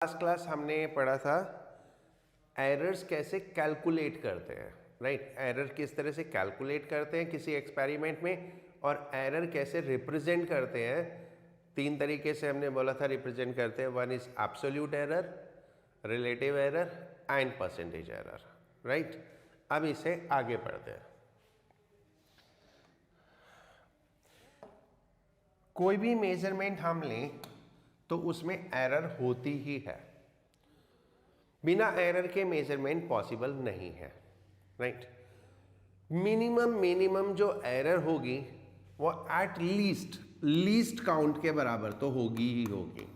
Last class हमने पढ़ा था एरर्स कैसे कैलकुलेट करते हैं, राइट। एरर किस तरह से कैलकुलेट करते हैं किसी एक्सपेरिमेंट में, और एरर कैसे रिप्रेजेंट करते हैं। तीन तरीके से हमने बोला था रिप्रेजेंट करते हैं। One is absolute error, relative error and percentage error, right. अब इसे आगे पढ़ते हैं। कोई भी मेजरमेंट हम लें तो उसमें एरर होती ही है। बिना एरर के मेजरमेंट पॉसिबल नहीं है, राइट। मिनिमम जो एरर होगी वो एट लीस्ट काउंट के बराबर तो होगी ही होगी,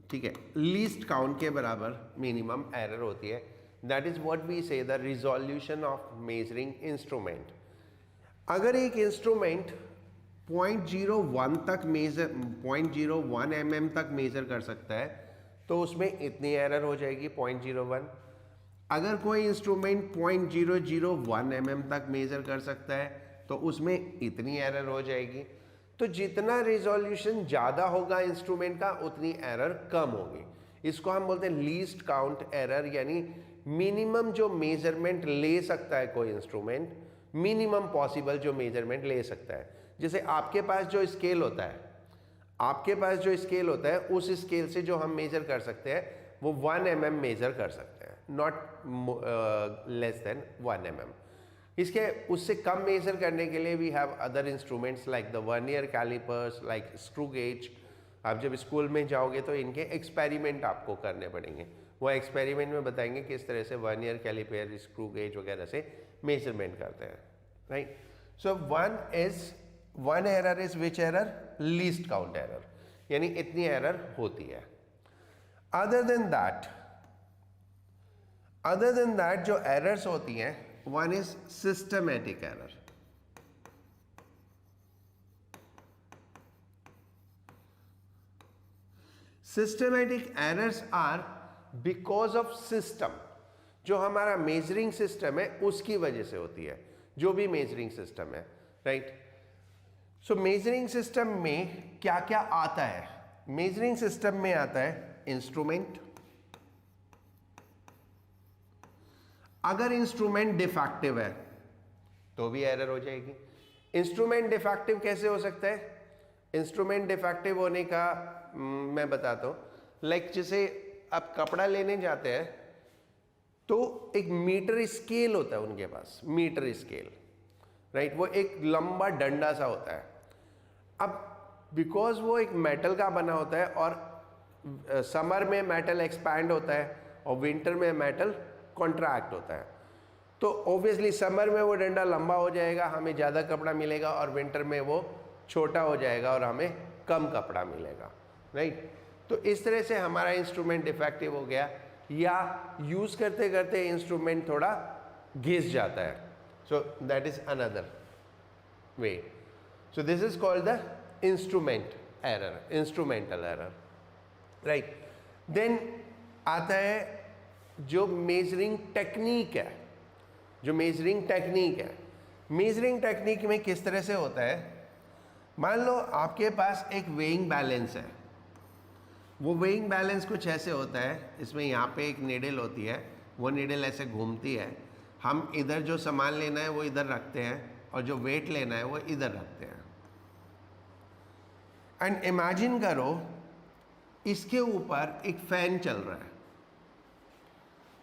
ठीक है। लीस्ट काउंट के बराबर मिनिमम एरर होती है। दैट इज व्हाट वी से the resolution of measuring instrument. अगर एक इंस्ट्रूमेंट 0.01 तक मेजर 0.01 mm तक मेजर कर सकता है तो उसमें इतनी एरर हो जाएगी 0.01। अगर कोई इंस्ट्रूमेंट 0.001 mm तक मेजर कर सकता है तो उसमें इतनी एरर हो जाएगी। तो जितना रिजोल्यूशन ज़्यादा होगा इंस्ट्रूमेंट का उतनी एरर कम होगी। इसको हम बोलते हैं लीस्ट काउंट एरर, यानी मिनिमम जो मेजरमेंट ले सकता है कोई इंस्ट्रूमेंट, मिनिमम पॉसिबल जो मेजरमेंट ले सकता है। जैसे आपके पास जो स्केल होता है, उस स्केल से जो हम मेजर कर सकते हैं वो 1 mm मेजर कर सकते हैं, नॉट लेस देन 1 mm। इसके उससे कम मेजर करने के लिए we have other instruments like the vernier callipers, like screw gauge. आप जब स्कूल में जाओगे तो इनके एक्सपेरिमेंट आपको करने पड़ेंगे। वो एक्सपेरिमेंट में बताएंगे किस तरह से वर्नियर कैलिपर, स्क्रू गेज वगैरह से मेजरमेंट करते हैं, right. So one error is which error? Least count error, यानी इतनी एरर होती है। अदर देन दैट जो एरर्स होती हैं, one is systematic error. Systematic errors are because of system. जो हमारा मेजरिंग सिस्टम है उसकी वजह से होती है, जो भी मेजरिंग सिस्टम है, राइट। सो मेजरिंग सिस्टम में क्या क्या आता है? मेजरिंग सिस्टम में आता है इंस्ट्रूमेंट। अगर इंस्ट्रूमेंट डिफेक्टिव है तो भी एरर हो जाएगी। इंस्ट्रूमेंट डिफेक्टिव कैसे हो सकता है? इंस्ट्रूमेंट डिफेक्टिव होने का मैं बताता हूं। लाइक जैसे आप कपड़ा लेने जाते हैं तो एक मीटर स्केल होता है उनके पास, मीटर स्केल, राइट। वो एक लंबा डंडा सा होता है। अब बिकॉज वो एक मेटल का बना होता है और समर में मेटल एक्सपैंड होता है और विंटर में मेटल कॉन्ट्रैक्ट होता है, तो ऑब्वियसली समर में वो डंडा लंबा हो जाएगा, हमें ज़्यादा कपड़ा मिलेगा, और विंटर में वो छोटा हो जाएगा और हमें कम कपड़ा मिलेगा, राइट। तो इस तरह से हमारा इंस्ट्रूमेंट डिफेक्टिव हो गया, या यूज़ करते करते इंस्ट्रूमेंट थोड़ा घिस जाता है। So that is another way. So this is called the instrument error, instrumental error, right. Then आता है जो मेजरिंग टेक्निक है। मेजरिंग टेक्निक में किस तरह से होता है? मान लो आपके पास एक वेइंग बैलेंस है। वो वेइंग बैलेंस कुछ ऐसे होता है, इसमें यहाँ पे एक नीडल होती है, वो नीडल ऐसे घूमती है। हम इधर जो सामान लेना है वो इधर रखते हैं और जो वेट लेना है वो इधर रखते हैं। एंड इमेजिन करो इसके ऊपर एक फैन चल रहा है,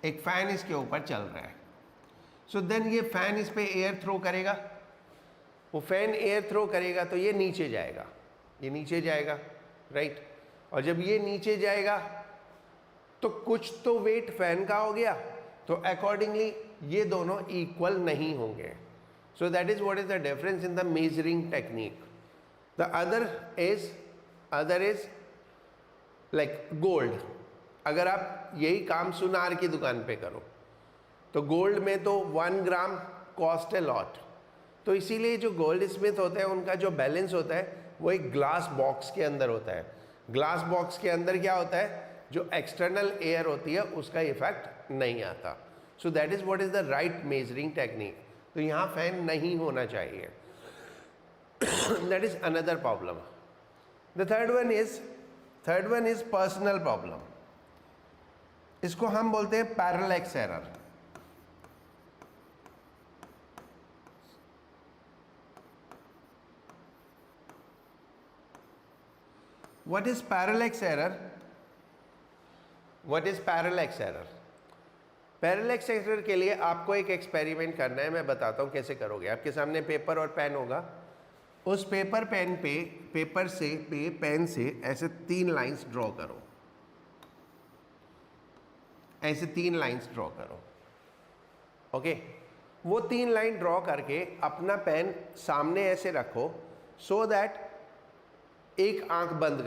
एक फैन इसके ऊपर चल रहा है। सो देन ये फैन इस पे एयर थ्रो करेगा, वो फैन एयर थ्रो करेगा तो ये नीचे जाएगा, राइट। और जब ये नीचे जाएगा तो कुछ तो वेट फैन का हो गया, तो अकॉर्डिंगली ये दोनों इक्वल नहीं होंगे। सो that is what is the difference in the measuring technique. The other is like gold. अगर आप यही काम सुनार की दुकान पे करो तो गोल्ड में तो 1 ग्राम कॉस्ट है लॉट, तो इसीलिए जो गोल्ड स्मिथ होते हैं उनका जो बैलेंस होता है वो एक ग्लास बॉक्स के अंदर होता है। ग्लास बॉक्स के अंदर क्या होता है? जो एक्सटर्नल एयर होती है उसका इफेक्ट नहीं आता। सो that is what is the right measuring technique. तो यहाँ फैन नहीं होना चाहिए। That is another problem. The third one is third one is personal problem, इसको हम बोलते हैं parallax error. What is parallax error? What is parallax error? Parallax error के लिए आपको एक एक्सपेरिमेंट करना है, मैं बताता हूं कैसे करोगे। आपके सामने पेपर और पेन होगा, उस पेपर पे पेन से ऐसे 3 लाइंस ड्रॉ करो, ऐसे 3 लाइंस ड्रॉ करो। ओके, वो 3 लाइन ड्रॉ करके अपना पेन सामने ऐसे रखो, सो दैट एक आंख बंद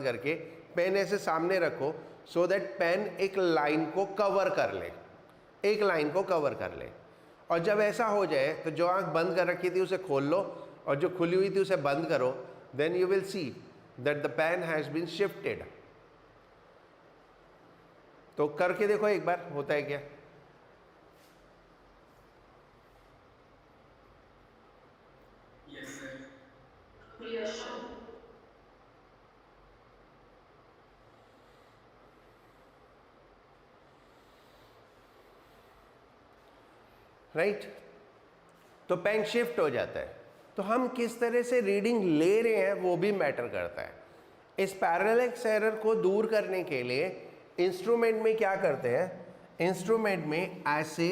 करके पेन ऐसे सामने रखो, सो दैट पेन एक लाइन को कवर कर ले, और जब ऐसा हो जाए तो जो आंख बंद कर रखी थी उसे खोल लो, और जो खुली हुई थी उसे बंद करो। Then you will see that the pen has been shifted. तो करके देखो एक बार, होता है क्या? राइट, तो पेन शिफ्ट हो जाता है। तो हम किस तरह से रीडिंग ले रहे हैं वो भी मैटर करता है। इस पैरेलैक्स एरर को दूर करने के लिए इंस्ट्रूमेंट में क्या करते हैं, इंस्ट्रूमेंट में ऐसे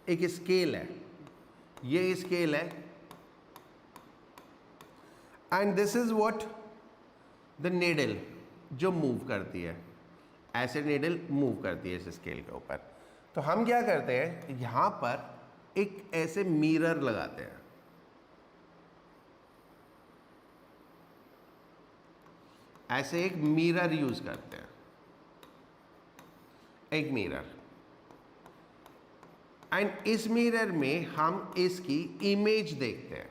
एक स्केल है, ये स्केल है, and this is what the needle जो मूव करती है, ऐसे नीडल मूव करती है इस स्केल के ऊपर। तो हम क्या करते हैं, यहां पर एक ऐसे मिरर लगाते हैं, ऐसे एक मिरर यूज करते हैं, एक मिरर, एंड इस मिरर में हम इसकी इमेज देखते हैं,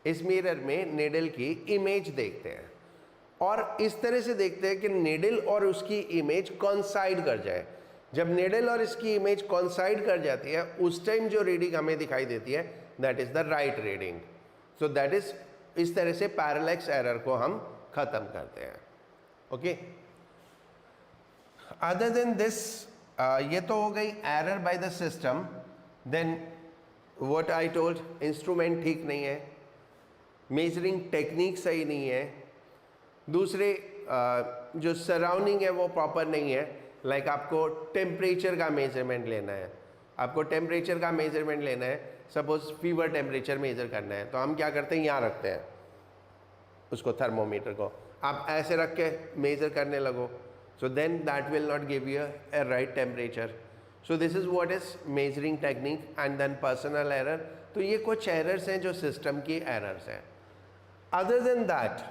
इस मिरर में निडल की इमेज देखते हैं, और इस तरह से देखते हैं कि निडल और उसकी इमेज कॉन्साइड कर जाए। जब निडल और इसकी इमेज कॉन्साइड कर जाती है, उस टाइम जो रीडिंग हमें दिखाई देती है, that is the right reading. So that is, इस तरह से पैरेलैक्स एरर को हम खत्म करते हैं। ओके, अदर देन दिस, ये तो हो गई error by the system. Then what I told, instrument ठीक नहीं है, मेजरिंग टेक्निक सही नहीं है, दूसरे जो सराउंडिंग है वो प्रॉपर नहीं है। लाइक आपको टेम्परेचर का मेजरमेंट लेना है, सपोज फीवर टेम्परेचर मेजर करना है, तो हम क्या करते हैं, यहाँ रखते हैं उसको, थर्मोमीटर को, आप ऐसे रख के मेजर करने लगो, so then that will not give you a right temperature. So this is what is measuring technique, and then personal error. तो ये कुछ एरर्स हैं जो सिस्टम की एरर्स हैं। Other than that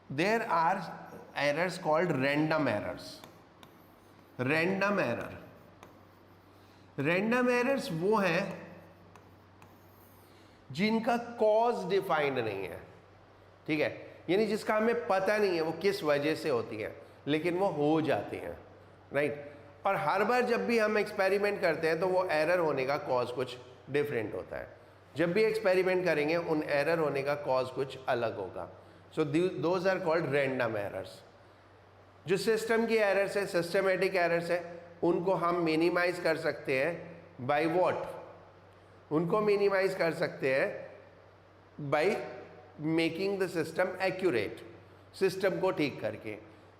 there are errors called random errors. Random errors वो हैं जिनका कॉज डिफाइंड नहीं है, ठीक है, यानी जिसका हमें पता नहीं है वो किस वजह से होती है, लेकिन वो हो जाती हैं, राइट। और हर बार जब भी हम एक्सपेरिमेंट करते हैं तो वो एरर होने का कॉज कुछ डिफरेंट होता है। जब भी एक्सपेरिमेंट करेंगे उन एरर होने का कॉज कुछ अलग होगा। So those are called random errors. जो सिस्टम की एरर्स है, सिस्टमेटिक एरर्स है, उनको हम मिनिमाइज कर सकते हैं बाय व्हाट, उनको मिनिमाइज कर सकते हैं by making the system accurate, system को ठीक करके।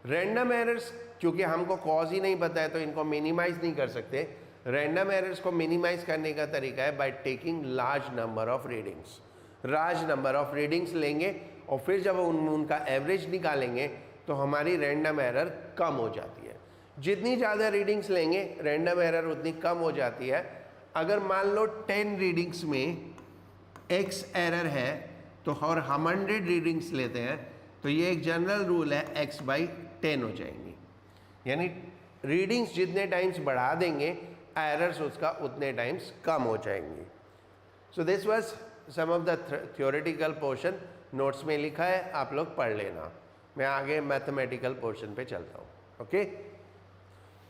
रैंडम एरर्स क्योंकि हमको कॉज ही नहीं पता है तो इनको मिनिमाइज नहीं कर सकते। रैंडम एरर्स को मिनिमाइज करने का तरीका है by taking large number of readings. Large number of readings लेंगे और फिर जब उनका एवरेज निकालेंगे तो हमारी रैंडम एरर कम हो जाती है। जितनी ज़्यादा रीडिंग्स लेंगे रैंडम एरर उतनी कम हो जाती है। अगर मान लो 10 रीडिंग्स में x एरर है तो और हम 100 रीडिंग्स लेते हैं तो ये एक जनरल रूल है, x/10 हो जाएंगी। यानी रीडिंग्स जितने टाइम्स बढ़ा देंगे एरर्स उसका उतने टाइम्स कम हो जाएंगी। So this was some of the theoretical portion, notes में लिखा है, आप लोग पढ़ लेना। मैं आगे मैथमेटिकल पोर्शन पे चलता हूँ। ओके,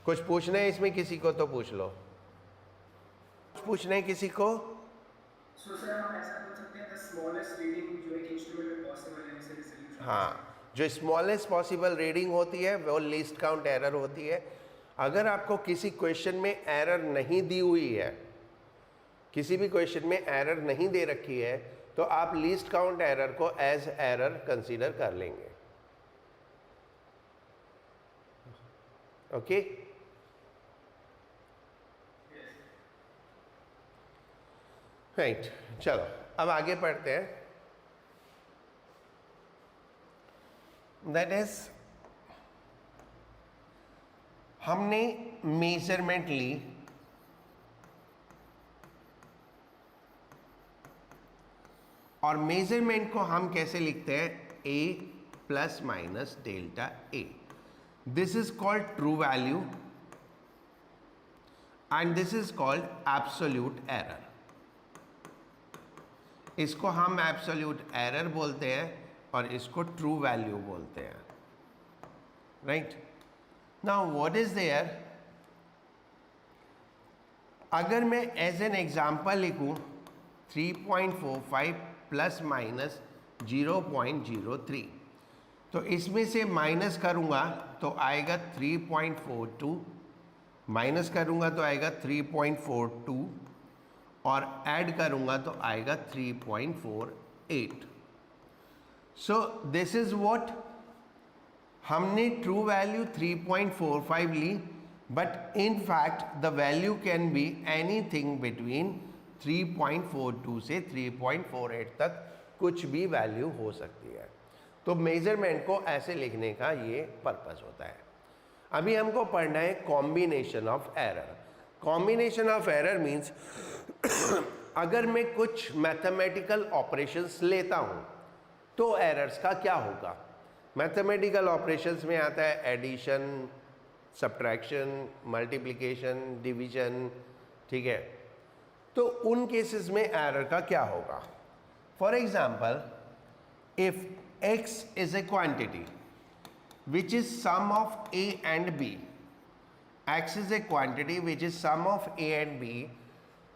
कुछ पूछना है इसमें किसी को तो पूछ लो। कुछ पूछना है किसी को? सो सर हम ऐसा बोल सकते हैं द स्मॉलेस्ट रीडिंग जो एक इंस्ट्रूमेंट में पॉसिबल है, जैसे रिजोल्यूशन। हाँ, जो स्मॉलेस्ट पॉसिबल रीडिंग होती है वो लीस्ट काउंट एरर होती है। अगर आपको किसी क्वेश्चन में एरर नहीं दी हुई है, किसी भी क्वेश्चन में एरर नहीं दे रखी है, तो आप लीस्ट काउंट एरर को एज एरर कंसीडर कर लेंगे। ओके राइट, चलो अब आगे पढ़ते हैं। दैट इज, हमने मेजरमेंट ली और मेजरमेंट को हम कैसे लिखते हैं, a plus minus delta a। This is called true value and this is called absolute error. इसको हम एब्सोल्यूट एरर बोलते हैं और इसको ट्रू वैल्यू बोलते हैं। Right, now what is there, अगर मैं एज एन एग्जांपल लिखूं 3.45 प्लस माइनस 0.03, तो इसमें से माइनस करूंगा तो आएगा 3.42, माइनस करूंगा तो आएगा 3.42 और ऐड करूंगा तो आएगा 3.48। सो दिस इज व्हाट, हमने ट्रू वैल्यू 3.45 ली, but in fact the value can be anything between 3.42 से 3.48 तक, कुछ भी वैल्यू हो सकती है। तो मेजरमेंट को ऐसे लिखने का ये पर्पस होता है। अभी हमको पढ़ना है combination of error. Combination of error means अगर मैं कुछ मैथमेटिकल ऑपरेशंस लेता हूँ तो एरर्स का क्या होगा। मैथमेटिकल ऑपरेशंस में आता है एडिशन, सब्ट्रैक्शन, मल्टीप्लिकेशन, डिवीजन, ठीक है। तो उन केसेस में एरर का क्या होगा। For example, if x is a quantity which is sum of a and b, x is a quantity which is sum of a and b,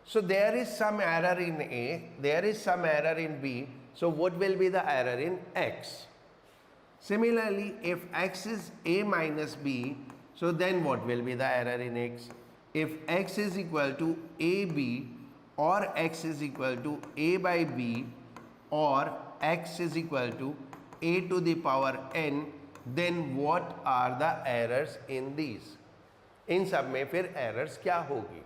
so there is some error in a, there is some error in b, so what will be the error in x. Similarly, if x is a minus b, so then what will be the error in x. If x is equal to ab or x is equal to a by b or x is equal to a to the power n, then what are the errors in these. इन सब में फिर errors क्या होगी.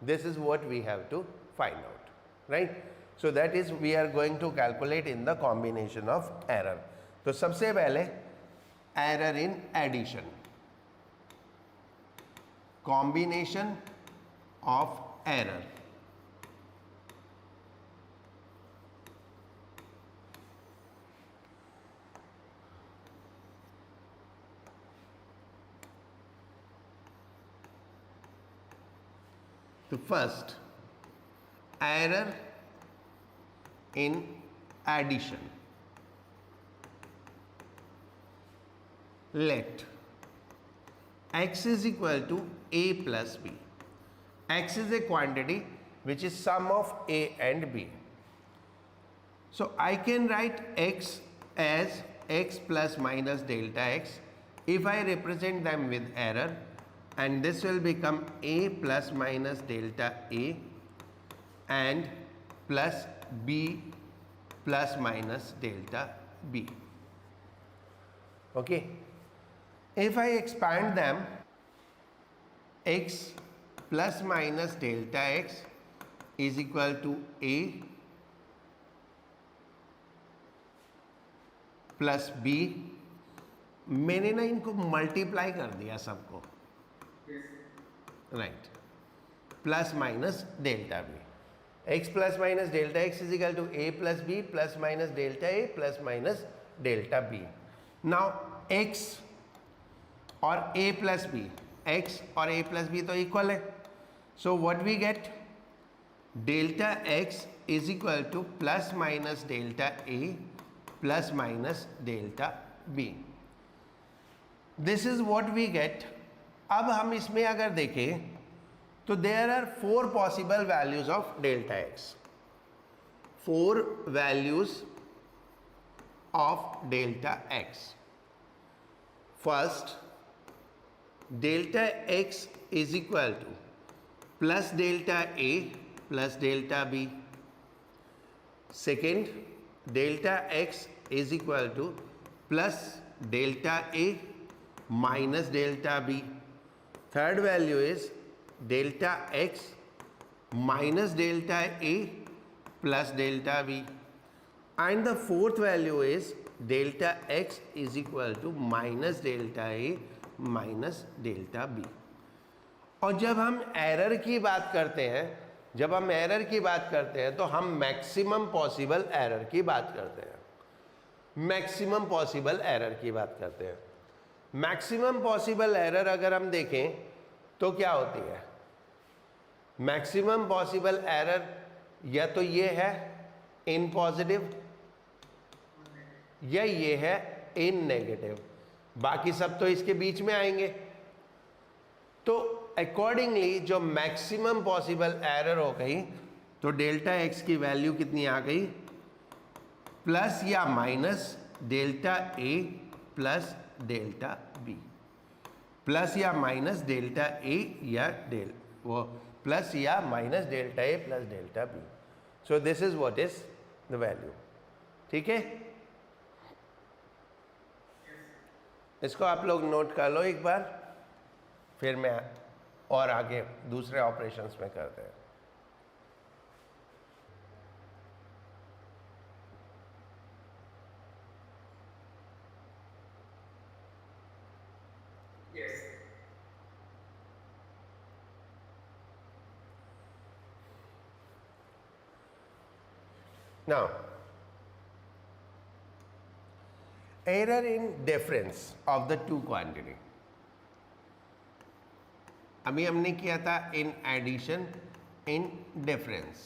This is what we have to find out, right? So that is we are going to calculate in the combination of error. तो सबसे पहले error in addition, combination of error. The first, error in addition. Let x is equal to a plus b. X is a quantity which is sum of a and b. So I can write x as x plus minus delta x if I represent them with error, and this will become a plus minus delta a and plus b plus minus delta b. Okay, if I expand them, x plus minus delta x is equal to a plus b, मैंने ना इनको multiply कर दिया सबको, right, plus minus delta B, x plus minus delta x is equal to a plus b plus minus delta a plus minus delta b. Now x और a plus b, x और a plus b तो equal है, so what we get, delta x is equal to plus minus delta a plus minus delta b. This is what we get. अब हम इसमें अगर देखें तो there are 4 possible values of delta x, 4 values of delta x. First delta X is equal to plus delta A plus delta B. Second, delta X is equal to plus delta A minus delta b. Third value is delta x minus delta a plus delta b. And the fourth value is delta x is equal to minus delta a minus delta b. और जब हम error की बात करते हैं तो हम maximum possible error की बात करते हैं. मैक्सिमम पॉसिबल एरर अगर हम देखें तो क्या होती है? मैक्सिमम पॉसिबल एरर या तो ये है इन पॉजिटिव या ये है इन नेगेटिव, बाकी सब तो इसके बीच में आएंगे. तो अकॉर्डिंगली जो मैक्सिमम पॉसिबल एरर हो गई तो डेल्टा एक्स की वैल्यू कितनी आ गई? प्लस या minus delta A plus delta B. Plus या माइनस डेल्टा ए या प्लस या minus delta A plus delta B. So this is what is the value. ठीक है, इसको आप लोग नोट कर लो एक बार, फिर मैं और आगे दूसरे ऑपरेशंस में करते हैं. Now, error in difference of the two quantity. अभी हमने किया था in addition, in difference.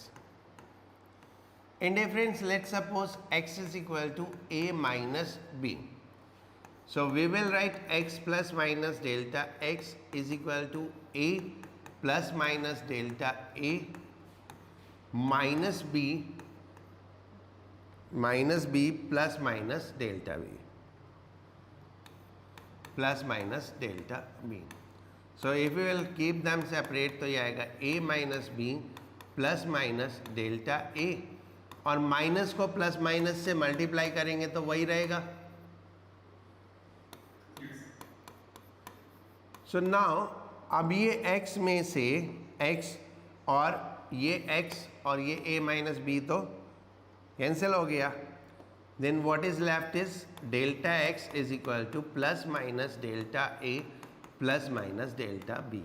In difference, let's suppose x is equal to a minus b. So we will write x plus minus delta x is equal to a plus minus delta a minus b plus minus delta b plus minus delta b. So if we will keep them separate तो ये आएगा a minus b plus minus delta a, और minus को plus minus से multiply करेंगे तो वही रहेगा. सो नाउ अब ये x में से x और ये x और ये a माइनस b तो कैंसिल हो गया. Then what is left is delta X is equal to plus minus delta A plus minus delta B.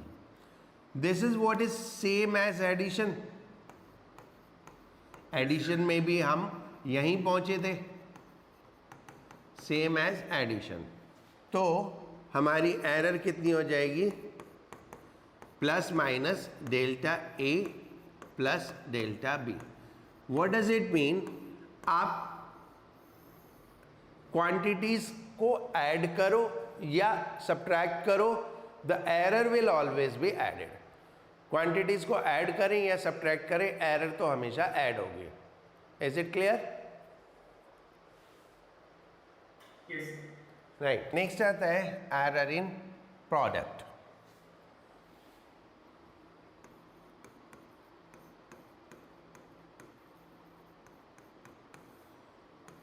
This is what is same as addition. Addition में भी हम यहीं पहुंचे थे, सेम एज एडिशन. तो हमारी एरर कितनी हो जाएगी? Plus minus delta A plus delta B. What does it mean? आप क्वांटिटीज को ऐड करो या सब्ट्रैक्ट करो, the error will always be added. Quantities को ऐड करें या सब्ट्रैक्ट करें, एरर तो हमेशा ऐड होगी. Is it clear? Right. Next आता है error in product.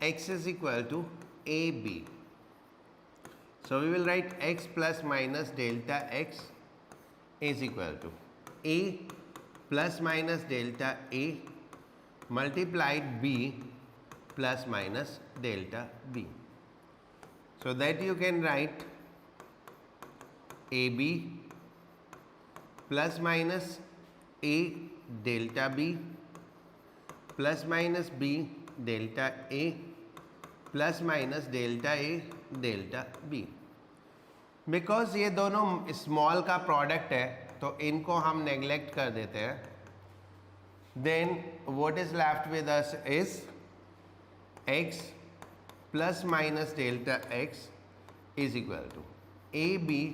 x is equal to ab. So we will write x plus minus delta x is equal to a plus minus delta a multiplied b plus minus delta b. So that you can write ab plus minus a delta b plus minus b delta a plus minus delta A delta B. Because ये दोनों small का product है तो इनको हम neglect कर देते हैं. Then what is left with us is x plus minus delta x is equal to A B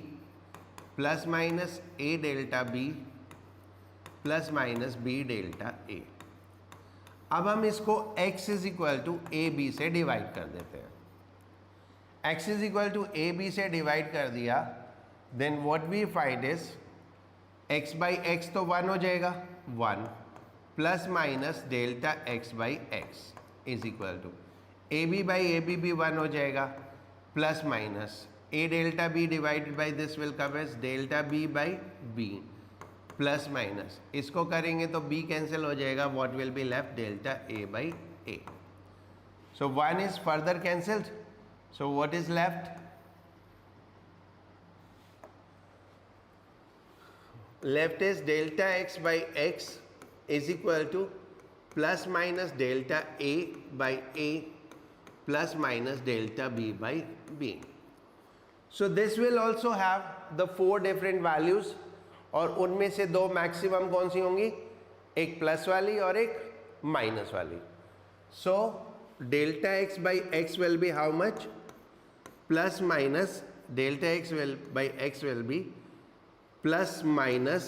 plus minus A delta B plus minus B delta A. अब हम इसको x is equal to A B से divide कर देते हैं. x is equal to A B से divide कर दिया, then what we find is x by x तो 1 हो जाएगा, 1 plus minus delta x by X is equal to A B by A B भी 1 हो जाएगा, plus minus a delta b divided by this will come as delta b by b plus minus, इसको करेंगे तो b cancel हो जाएगा, what will be left delta a by a. So 1 is further cancelled. So what is left? Left is delta x by x is equal to plus minus delta a by a plus minus delta b by b. So this will also have the 4 different values और उनमें से 2 maximum कौन सी होंगी, एक plus वाली और एक minus वाली. So delta x by x will be how much? Plus minus delta x will by x will be plus minus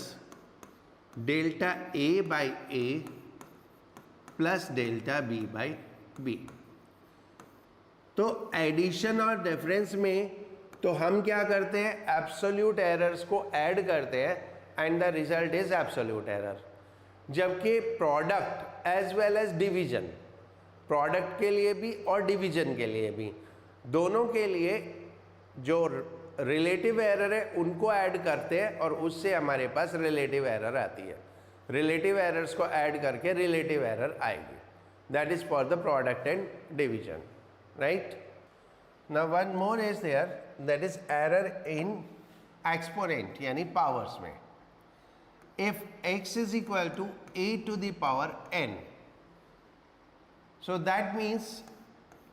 delta a by a plus delta b by b. तो addition और difference में तो हम क्या करते हैं, absolute errors को add करते हैं and the result is absolute error. जबकि product as well as division, product के लिए भी और डिवीजन के लिए भी, दोनों के लिए जो रिलेटिव एरर है उनको ऐड करते हैं और उससे हमारे पास रिलेटिव एरर आती है. रिलेटिव एरर्स को ऐड करके रिलेटिव एरर आएगी. That is for the product and division, right. Now one more is there, that is error in exponent यानी पावर्स में. If x is equal to a to the power n, so that means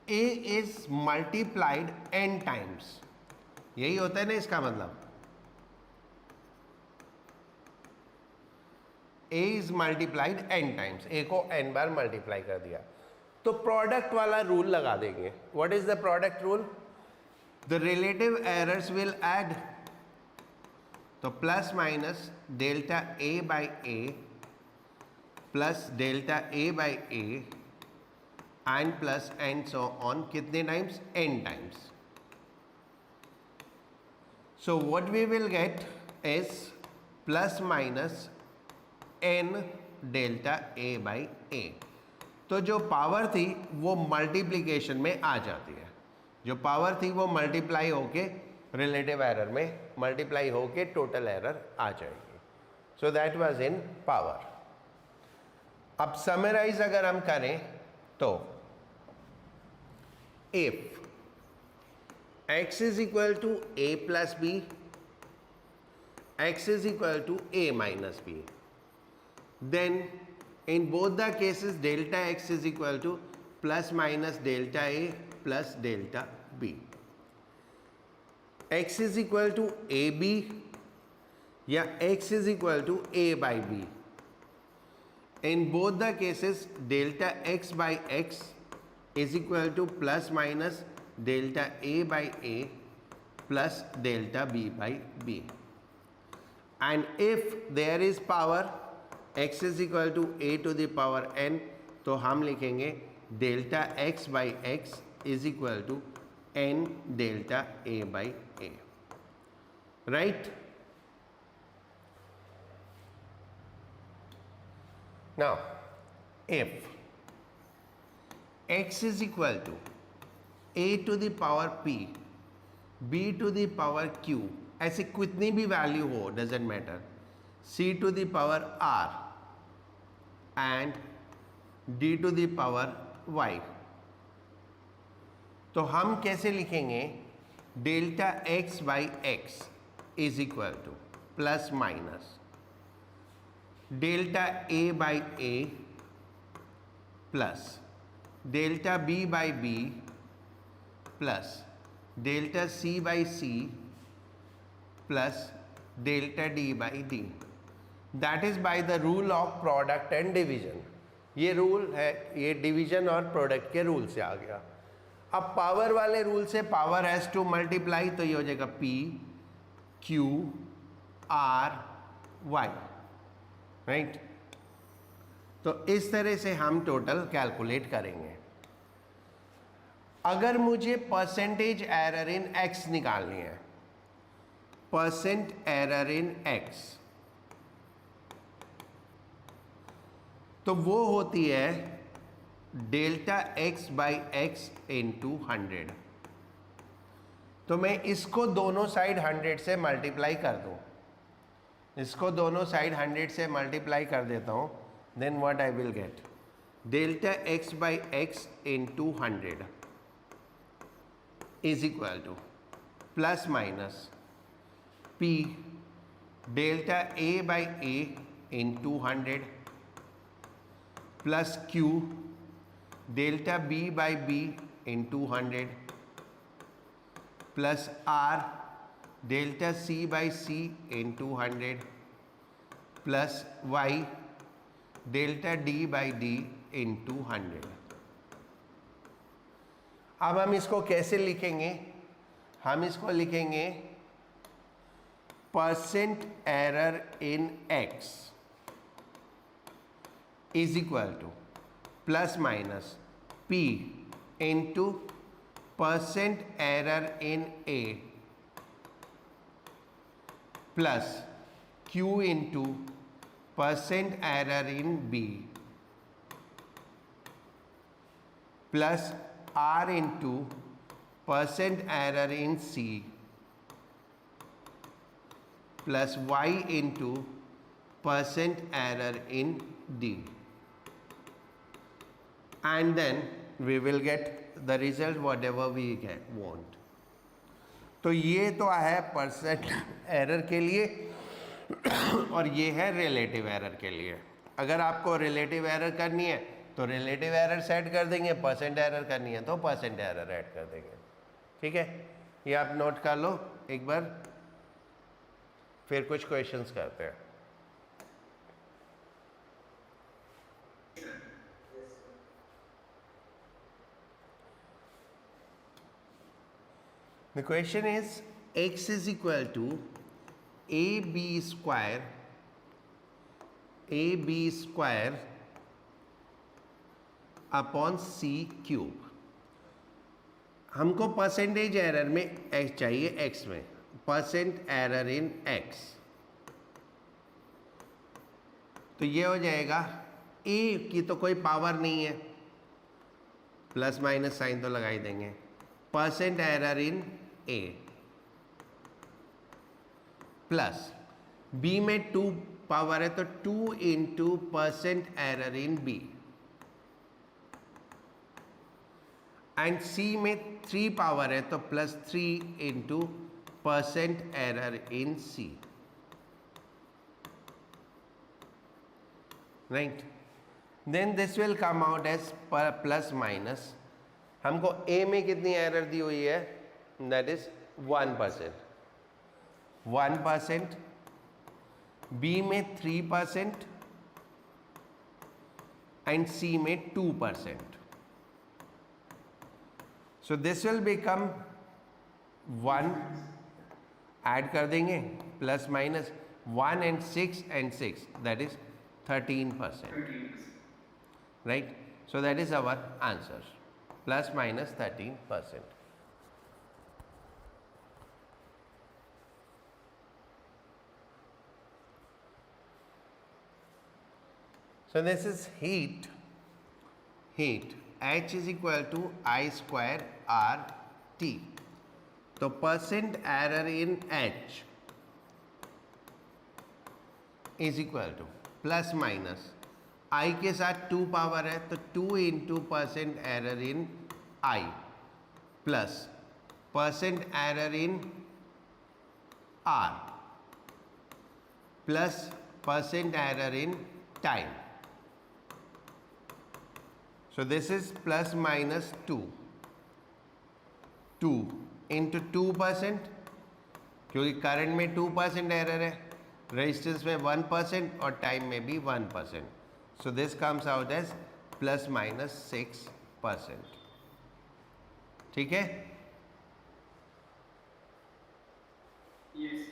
a is multiplied n times. यही होता है ना इसका मतलब, a is multiplied n times, a को n बार मल्टीप्लाई कर दिया तो प्रोडक्ट वाला रूल लगा देंगे. What is the product rule? The relative errors will add, तो plus minus delta a by a plus delta a by a and plus and so on, कितने times, n times. So what we will get is plus minus n delta a by a. तो जो power थी वो multiplication में आ जाती है, जो power थी वो मल्टीप्लाई होके रिलेटिव एरर में मल्टीप्लाई होके टोटल एरर आ जाएगी. So that was in power. अब समराइज अगर हम करें तो if x is equal to a plus b, x is equal to a minus b, then in both the cases delta x is equal to plus minus delta a plus delta b. x is equal to ab या x is equal to a by b. In both the cases delta x by x is equal to plus minus delta a by a plus delta b by b. And if there is power x is equal to a to the power n, तो हम लिखेंगे delta x by x is equal to n delta a by a, right? Now if x is equal to a to the power p, b to the power q, ऐसे कितनी भी value हो doesn't matter, c to the power r and d to the power y, तो हम कैसे लिखेंगे, delta x by x is equal to plus minus delta a by a plus delta b by b plus delta c by c plus delta d by d. That is by the rule of product and division. ये rule है, ये division और product के rule से आ गया. अब power वाले rule से पावर हैज टू मल्टीप्लाई, तो ये हो जाएगा p q r y, right. तो इस तरह से हम टोटल कैलकुलेट करेंगे. अगर मुझे परसेंटेज एरर इन एक्स निकालनी है, परसेंट एरर इन एक्स, तो वो होती है delta X by X into 100। तो मैं इसको दोनों साइड 100 से मल्टीप्लाई कर दूं, इसको दोनों साइड 100 से मल्टीप्लाई कर देता हूं, then what I will get, delta X by X into 100 is equal to plus minus P delta A by A into 100 plus Q delta B by B into 100 plus R delta C by C into 100 plus Y delta D by D into 100। अब हम इसको कैसे लिखेंगे, हम इसको लिखेंगे percent error in X is equal to plus minus P into percent error in A plus Q into percent error in B plus R into percent error in C plus Y into percent error in D, and then we will get the result whatever we want। तो ये तो है percent error के लिए और ये है relative error के लिए। अगर आपको रिलेटिव एरर करनी है तो रिलेटिव एरर सेट कर देंगे, परसेंट एरर करनी है तो परसेंट एरर ऐड कर देंगे। ठीक है, ये आप नोट कर लो एक बार, फिर कुछ क्वेश्चंस करते हैं। The question is x is equal to ab square upon c cube। हमको परसेंटेज एरर में x चाहिए, x में परसेंट एरर इन x, तो ये हो जाएगा a की तो कोई पावर नहीं है, प्लस माइनस साइन तो लगा ही देंगे, percent error in A plus B में 2 पावर है तो 2 into percent error in B, and C में 3 पावर है तो plus 3 into percent error in C, right. Then this will come out as plus minus, हमको ए में कितनी error दी हुई है, दैट इज 1%, बी में 3% एंड सी में 2%। So this will become 1, add कर देंगे plus minus 1 and 6 and 6, that is 13%, right. So that is our answer, plus minus 13%। So this is heat, H is equal to I square R T। तो percent error in H is equal to plus minus I के साथ 2 power है तो 2 into percent error in I plus percent error in R plus percent error in time. So this is plus minus 2 into 2%, क्योंकि current में 2% error है, resistance में 1% और time में भी 1%। So this comes out as plus minus 6%। ठीक है? Yes।